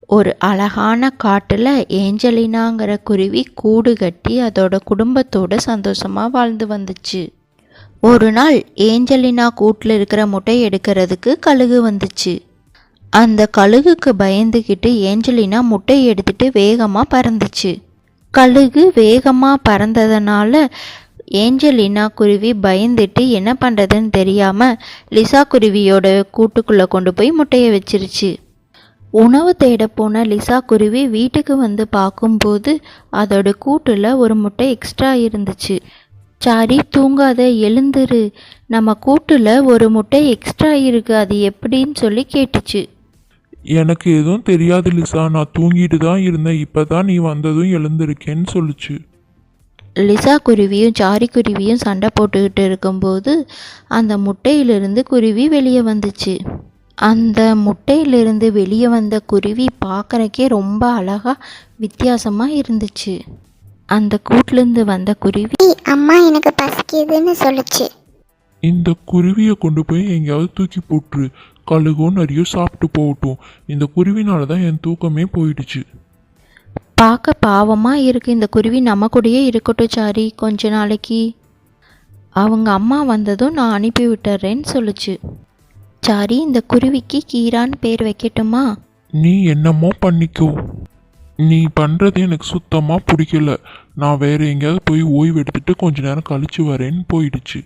ஒரு அழகான காட்டில் ஏஞ்சலினாங்கிற குருவி கூடு கட்டி அதோட குடும்பத்தோடு சந்தோஷமாக வாழ்ந்து வந்துச்சு. ஒரு நாள் ஏஞ்சலினா கூட்டில் இருக்கிற முட்டையை எடுக்கிறதுக்கு கழுகு வந்துச்சு. அந்த கழுகுக்கு பயந்துக்கிட்டு ஏஞ்சலினா முட்டையை எடுத்துட்டு வேகமாக பறந்துச்சு. கழுகு வேகமாக பறந்ததுனால ஏஞ்சலினா குருவி பயந்துட்டு என்ன பண்ணுறதுன்னு தெரியாமல் லிசா குருவியோட கூட்டுக்குள்ளே கொண்டு போய் முட்டையை வச்சிருச்சு. உணவு தேட போன லிசா குருவி வீட்டுக்கு வந்து பார்க்கும்போது அதோட கூட்டில் ஒரு முட்டை எக்ஸ்ட்ரா இருந்துச்சு. சாரி, தூங்காத, எழுந்துரு, நம்ம கூட்டில் ஒரு முட்டை எக்ஸ்ட்ரா இருக்கு, அது எப்படின்னு சொல்லி கேட்டுச்சு. எனக்கு எதுவும் தெரியாது லிசா, நான் தூங்கிட்டு தான் இருந்தேன், இப்போதான் நீ வந்ததும் எழுந்திருக்கேன்னு சொல்லுச்சு. லிசா குருவியும் சாரி குருவியும் சண்டை போட்டுக்கிட்டு இருக்கும்போது அந்த முட்டையிலிருந்து குருவி வெளியே வந்துச்சு. அந்த முட்டையிலிருந்து வெளியே வந்த குருவி பார்க்குறக்கே ரொம்ப அழகாக வித்தியாசமாக இருந்துச்சு. அந்த கூட்டிலேருந்து வந்த குருவி, அம்மா எனக்கு பசிக்குதுன்னு சொல்லுச்சு. இந்த குருவியை கொண்டு போய் எங்கேயாவது தூக்கி போட்டுரு, கழுகும் நிறைய சாப்பிட்டு போகட்டும். இந்த குருவினால தான் என் தூக்கமே போயிடுச்சு. பார்க்க பாவமாக இருக்குது, இந்த குருவி நம்ம கூடயே இருக்கட்டும் சாரி, கொஞ்ச நாளைக்கு. அவங்க அம்மா வந்ததும் நான் அனுப்பி விட்டுறேன்னு சொல்லுச்சு. சாரி, இந்த குருவிக்கு கீரான்னு பேர் வைக்கட்டுமா? நீ என்னமோ பண்ணிக்கோ, நீ பண்ணுறது எனக்கு சுத்தமாக பிடிக்கல. நான் வேற எங்கேயாவது போய் ஓய்வு எடுத்துட்டு கொஞ்ச நேரம் கழிச்சு வரேன்னு போயிடுச்சு.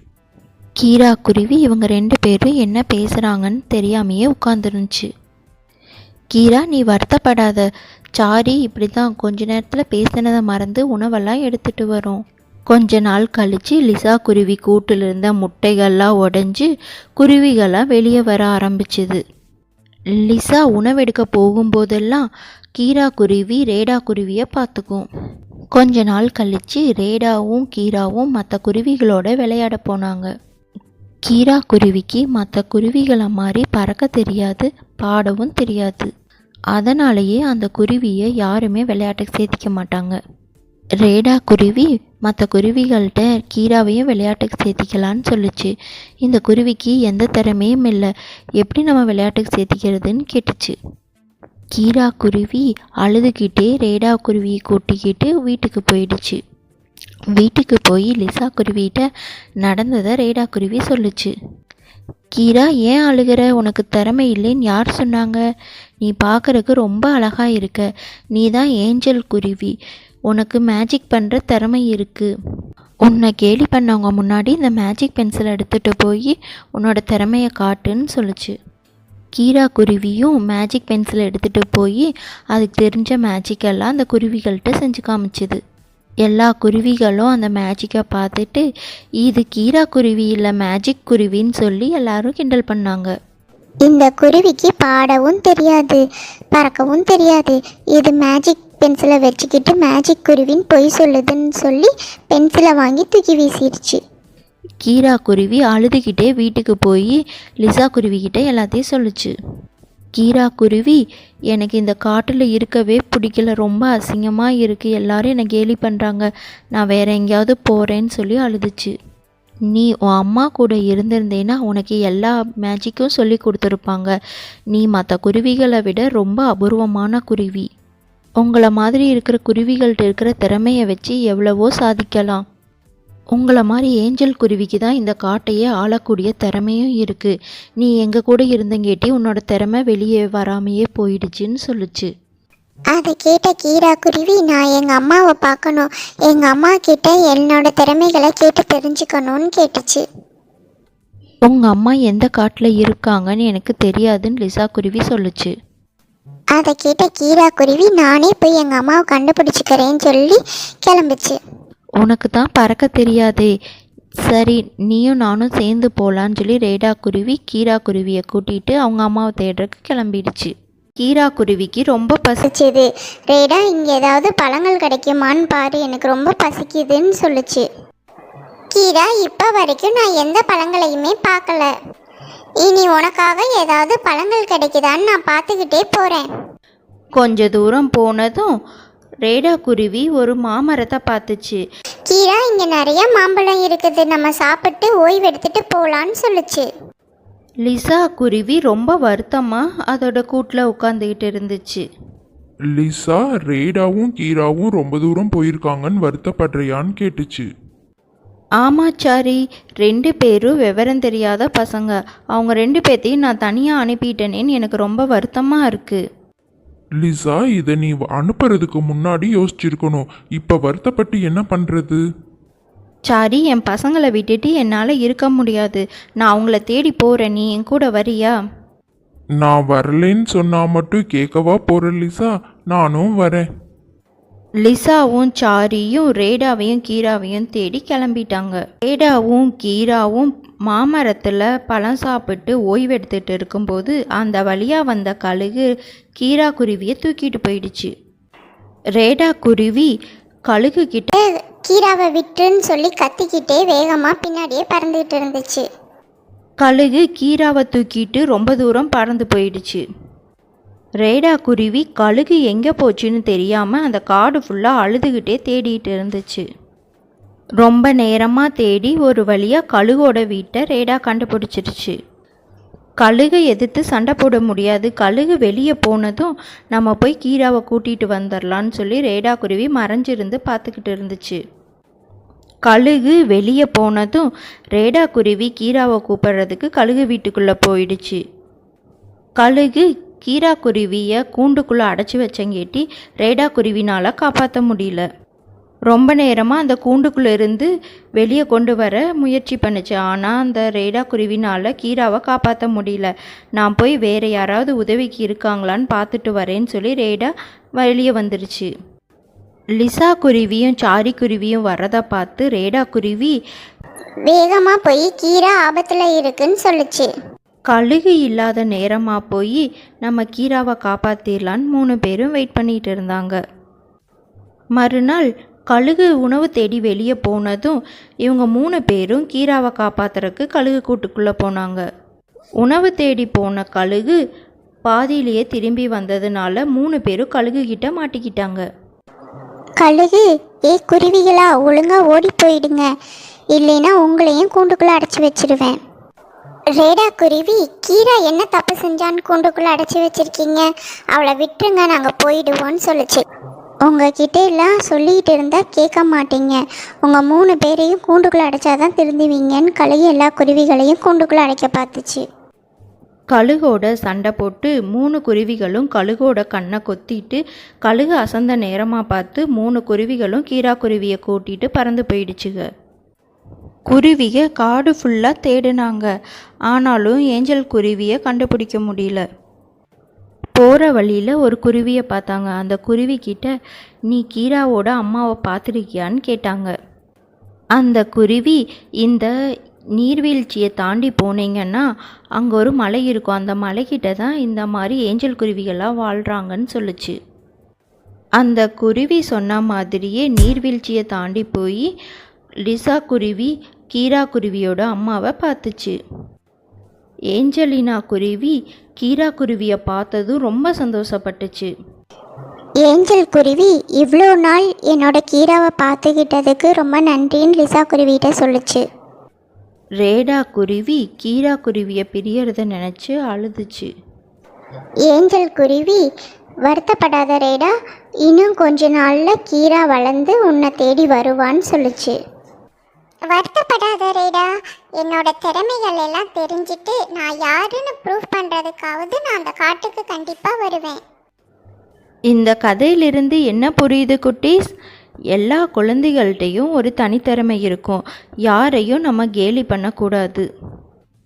கீரா குருவி இவங்க 2 பேரும் என்ன பேசுகிறாங்கன்னு தெரியாமையே உட்காந்துருந்துச்சு. கீரா, நீ வருத்தப்படாத, சாரி இப்படி தான் கொஞ்ச நேரத்தில் பேசினதை மறந்து உணவெல்லாம் எடுத்துகிட்டு வரோம். கொஞ்ச நாள் கழித்து லிசா குருவி கூட்டில் இருந்த முட்டைகள்லாம் உடஞ்சி குருவிகளாக வெளியே வர ஆரம்பிச்சுது. லிசா உணவெடுக்க போகும்போதெல்லாம் கீரா குருவி ரேடா குருவியை பார்த்துக்கும். கொஞ்ச நாள் கழித்து ரேடாவும் கீராவும் மற்ற குருவிகளோட விளையாட போனாங்க. கீரா குருவிக்கு மற்ற குருவிகளை மாதிரி பறக்க தெரியாது, பாடவும் தெரியாது. அதனாலேயே அந்த குருவியை யாருமே விளையாட்டுக்கு சேர்த்திக்க மாட்டாங்க. ரேடா குருவி மற்ற குருவிகள்கிட்ட கீராவையும் விளையாட்டுக்கு சேர்த்திக்கலான்னு சொல்லிச்சு. இந்த குருவிக்கு எந்த திறமையும் இல்லை, எப்படி நம்ம விளையாட்டுக்கு சேர்த்திக்கிறதுன்னு கேட்டுச்சு. கீரா குருவி அழுதுகிட்டே ரேடா குருவியை கூட்டிக்கிட்டு வீட்டுக்கு போயிடுச்சு. வீட்டுக்கு போய் லிசா குருவிகிட்ட நடந்ததை ரேடா குருவி சொல்லுச்சு. கீரா, ஏன் அழுகிற? உனக்கு திறமை இல்லைன்னு யார் சொன்னாங்க? நீ பார்க்குறக்கு ரொம்ப அழகாக இருக்க, நீ தான் ஏஞ்சல் குருவி, உனக்கு மேஜிக் பண்ணுற திறமை இருக்குது. உன்னை கேலி பண்ணவங்க முன்னாடி இந்த மேஜிக் பென்சிலை எடுத்துகிட்டு போய் உன்னோட திறமையை காட்டுன்னு சொல்லுச்சு. கீரா குருவியும் மேஜிக் பென்சிலை எடுத்துகிட்டு போய் அதுக்கு தெரிஞ்ச மேஜிக்கெல்லாம் அந்த குருவிகள்கிட்ட செஞ்சு காமிச்சிது. எல்லா குருவிகளும் அந்த மேஜிக்கை பார்த்துட்டு இது கீரா குருவி இல்லை, மேஜிக் குருவின்னு சொல்லி எல்லாரும் கிண்டல் பண்ணாங்க. இந்த குருவிக்கு பாடவும் தெரியாது, பறக்கவும் தெரியாது, இது மேஜிக் பென்சிலை வச்சுக்கிட்டு மேஜிக் குருவின்னு பொய் சொல்லுதுன்னு சொல்லி பென்சிலை வாங்கி தூக்கி வீசிடுச்சு. கீரா குருவி அழுதுகிட்டே வீட்டுக்கு போய் லிசா குருவிக்கிட்ட எல்லாத்தையும் சொல்லுச்சு. கீரா குருவி, எனக்கு இந்த காட்டில் இருக்கவே பிடிக்கல, ரொம்ப அசிங்கமாக இருக்குது, எல்லாரும் என்னை கேலி பண்ணுறாங்க, நான் வேற எங்கேயாவது போகிறேன்னு சொல்லி அழுதுச்சு. நீ உன் அம்மா கூட இருந்திருந்தேன்னா உனக்கு எல்லா மேஜிக்கும் சொல்லி கொடுத்துருப்பாங்க. நீ மற்ற குருவிகளை விட ரொம்ப அபூர்வமான குருவி. உங்களை மாதிரி இருக்கிற குருவிகள்கிட்ட இருக்கிற திறமையை வச்சு எவ்வளவோ சாதிக்கலாம். உங்களை மாதிரி ஏஞ்சல் குருவிக்கு தான் இந்த காட்டையே ஆளக்கூடிய திறமையும் இருக்குது. நீ எங்கள் கூட இருந்தங்கேட்டி உன்னோட திறமை வெளியே வராமையே போயிடுச்சுன்னு சொல்லுச்சு. அதை கேட்ட கீரா குருவி, நான் எங்கள் அம்மாவை பார்க்கணும், எங்கள் அம்மா கிட்ட என்னோட திறமைகளை கேட்டு தெரிஞ்சுக்கணும்னு கேட்டுச்சு. உங்கள் அம்மா எந்த காட்டில் இருக்காங்கன்னு எனக்கு தெரியாதுன்னு லிசா குருவி சொல்லுச்சு. அதை கேட்ட கீரா குருவி, நானே போய் எங்கள் அம்மாவை கண்டுபிடிச்சிக்கிறேன்னு சொல்லி கிளம்பிச்சு. உனக்கு தான் பறக்க தெரியாதே, சரி நீயும் நானும் சேர்ந்து போகலான்னு சொல்லி ரேடா குருவி கீரா குருவியை கூட்டிகிட்டு அவங்க அம்மாவை தேடுறதுக்கு கிளம்பிடுச்சு. கீரா குருவிக்கு ரொம்ப பசிச்சுது. ரேடா, இங்கே ஏதாவது பழங்கள் கிடைக்குமான்னு பாரு, எனக்கு ரொம்ப பசிக்குதுன்னு சொல்லுச்சு. கீரா, இப்போ வரைக்கும் நான் எந்த பழங்களையுமே பார்க்கல, இனி உனக்காக ஏதாவது பழங்கள் கிடைக்குதான்னு நான் பார்த்துக்கிட்டே போகிறேன். கொஞ்ச தூரம் போனதும் ரேடா குருவி ஒரு மாமரத்தை பார்த்துச்சு. கீரா, இங்கே நிறைய மாம்பழம் இருக்குது, நம்ம சாப்பிட்டு ஓய்வு எடுத்துட்டு போகலான்னு சொல்லுச்சு. லிசா குருவி ரொம்ப வருத்தமாக அதோட கூட்டில் உட்காந்துக்கிட்டு இருந்துச்சு. லிசா ரேடாவும் கீராவும் ரொம்ப தூரம் போயிருக்காங்கன்னு வருத்தப்படுறியான்னு கேட்டுச்சு. ஆமாச்சாரி, 2 பேரும் விவரம் தெரியாத பசங்க. அவங்க 2 பேர்த்தையும் நான் தனியாக அனுப்பிட்டேனேன்னு எனக்கு ரொம்ப வருத்தமாக இருக்குது. லிசா இதை நீ அனுப்புறதுக்கு முன்னாடி யோசிச்சிருக்கணும். இப்போ வருத்தப்பட்டு என்ன பண்ணுறது? சாரி, என் பசங்களை விட்டுட்டு என்னால் இருக்க முடியாது. நான் அவங்கள தேடி போகிறேன். நீ என் கூட வரியா? நான் வரலேன்னு சொன்னா மட்டும் கேட்கவா போற லிசா? நானும் வரேன். லிசாவும் சாரியும் ரேடாவையும் கீராவையும் தேடி கிளம்பிட்டாங்க. ரேடாவும் கீராவும் மாமரத்தில் பழம் சாப்பிட்டு ஓய்வெடுத்துட்டு இருக்கும்போது அந்த வழியாக வந்த கழுகு கீரா குருவியை தூக்கிட்டு போயிடுச்சு. ரேடா குருவி கழுகு கிட்ட கீராவை விட்டுன்னு சொல்லி கத்திக்கிட்டே வேகமாக பின்னாடியே பறந்துகிட்டு இருந்துச்சு. கழுகு கீராவை தூக்கிட்டு ரொம்ப தூரம் பறந்து போயிடுச்சு. ரேடா குருவி கழுகு எங்கே போச்சுன்னு தெரியாமல் அந்த காடு ஃபுல்லாக அழுதுகிட்டே தேடிட்டு இருந்துச்சு. ரொம்ப நேரமாக தேடி ஒரு வழியாக கழுகோட வீட்டை ரேடா கண்டுபிடிச்சிருச்சு. கழுகை எதிர்த்து சண்டை போட முடியாது. கழுகு வெளியே போனதும் நம்ம போய் கீராவை கூட்டிகிட்டு வந்துடலான்னு சொல்லி ரேடா குருவி மறைஞ்சிருந்து பார்த்துக்கிட்டு இருந்துச்சு. கழுகு வெளியே போனதும் ரேடா குருவி கீராவை கூப்பிட்றதுக்கு கழுகு வீட்டுக்குள்ளே போயிடுச்சு. கழுகு கீரா குருவியை கூண்டுக்குள்ளே அடைச்சி வச்சங்கேட்டி ரேடா குருவினால் காப்பாற்ற முடியல. ரொம்ப நேரமாக அந்த கூண்டுக்குள்ளே இருந்து வெளியே கொண்டு வர முயற்சி பண்ணுச்சு. ஆனால் அந்த ரேடா குருவினால் கீராவை காப்பாற்ற முடியல. நான் போய் வேறு யாராவது உதவிக்கு இருக்காங்களான்னு பார்த்துட்டு வரேன்னு சொல்லி ரேடா வெளியே வந்துடுச்சு. லிசா குருவியும் சாரி குருவியும் வர்றதை பார்த்து ரேடா குருவி வேகமாக போய் கீரா ஆபத்தில் இருக்குன்னு சொல்லுச்சு. கழுகு இல்லாத நேரமாக போய் நம்ம கீராவை காப்பாற்றிடலான்னு 3 பேரும் வெயிட் பண்ணிகிட்டு இருந்தாங்க. மறுநாள் கழுகு உணவு தேடி வெளியே போனதும் இவங்க 3 பேரும் கீராவை காப்பாற்றுறதுக்கு கழுகு கூட்டுக்குள்ளே போனாங்க. உணவு தேடி போன கழுகு பாதியிலேயே திரும்பி வந்ததுனால 3 பேரும் கழுகு கிட்ட மாட்டிக்கிட்டாங்க. கழுகு, குருவிகளா, ஒழுங்காக ஓடி போயிடுங்க, இல்லைன்னா உங்களையும் கூண்டுக்குள்ளே அடைச்சி வச்சிடுவேன். ரேடா குருவி, கீரா என்ன தப்பு செஞ்சான்னு கூண்டுக்குள்ளே அடைச்சி வச்சிருக்கீங்க, அவளை விட்டுருங்க, நாங்கள் போயிடுவோன்னு சொல்லுச்சு. உங்ககிட்ட எல்லாம் சொல்லிகிட்டு இருந்தால் கேட்க மாட்டீங்க, உங்கள் 3 பேரையும் கூண்டுக்குள்ளே அடைச்சாதான் திருந்துவீங்கன்னு கழுகு எல்லா குருவிகளையும் கூண்டுக்குள்ளே அடைக்க பார்த்துச்சு. கழுகோட சண்டை போட்டு 3 குருவிகளும் கழுகோட கண்ணை கொத்திட்டு கழுகு அசந்த நேரமாக பார்த்து 3 குருவிகளும் கீரா குருவியை கூட்டிட்டு பறந்து போயிடுச்சுங்க. குருவிக காடு ஃபுல்லாக தேடினாங்க. ஆனாலும் ஏஞ்சல் குருவியை கண்டுபிடிக்க முடியல. போகிற வழியில் ஒரு குருவியை பார்த்தாங்க. அந்த குருவிக்கிட்ட நீ கீராவோட அம்மாவை பார்த்துருக்கியான்னு கேட்டாங்க. அந்த குருவி இந்த நீர்வீழ்ச்சியை தாண்டி போனீங்கன்னா அங்கே ஒரு மலை இருக்கும், அந்த மலைக்கிட்ட தான் இந்த மாதிரி ஏஞ்சல் குருவிகளாக வாழ்கிறாங்கன்னு சொல்லுச்சு. அந்த குருவி சொன்ன மாதிரியே நீர்வீழ்ச்சியை தாண்டி போய் லிசா குருவி கீரா குருவியோட அம்மாவை பார்த்துச்சு. ஏஞ்சலினா குருவி கீரா குருவியை பார்த்ததும் ரொம்ப சந்தோஷப்பட்டுச்சு. ஏஞ்சல் குருவி, இவ்வளோ நாள் என்னோட கீராவை பார்த்துக்கிட்டதுக்கு ரொம்ப நன்றின்னு லிசா குருவிகிட்ட சொல்லுச்சு. ரேடா குருவி கீரா குருவியை பிரியறத நினச்சி அழுதுச்சு. ஏஞ்சல் குருவி, வருத்தப்படாத ரேடா, இன்னும் கொஞ்ச நாளில் கீரா வளர்ந்து உன்னை தேடி வருவான்னு சொல்லுச்சு. வருத்தப்படாத ரேடா, என்னோட திறமைகள் எல்லாம் தெரிஞ்சுட்டு நான் யாருன்னு ப்ரூவ் பண்ணுறதுக்காவது நான் அந்த காட்டுக்கு கண்டிப்பாக வருவேன். இந்த கதையிலிருந்து என்ன புரியுது குட்டீஸ்? எல்லா குழந்தைகள்கிட்டையும் ஒரு தனித்திறமை இருக்கும். யாரையும் நம்ம கேலி பண்ணக்கூடாது.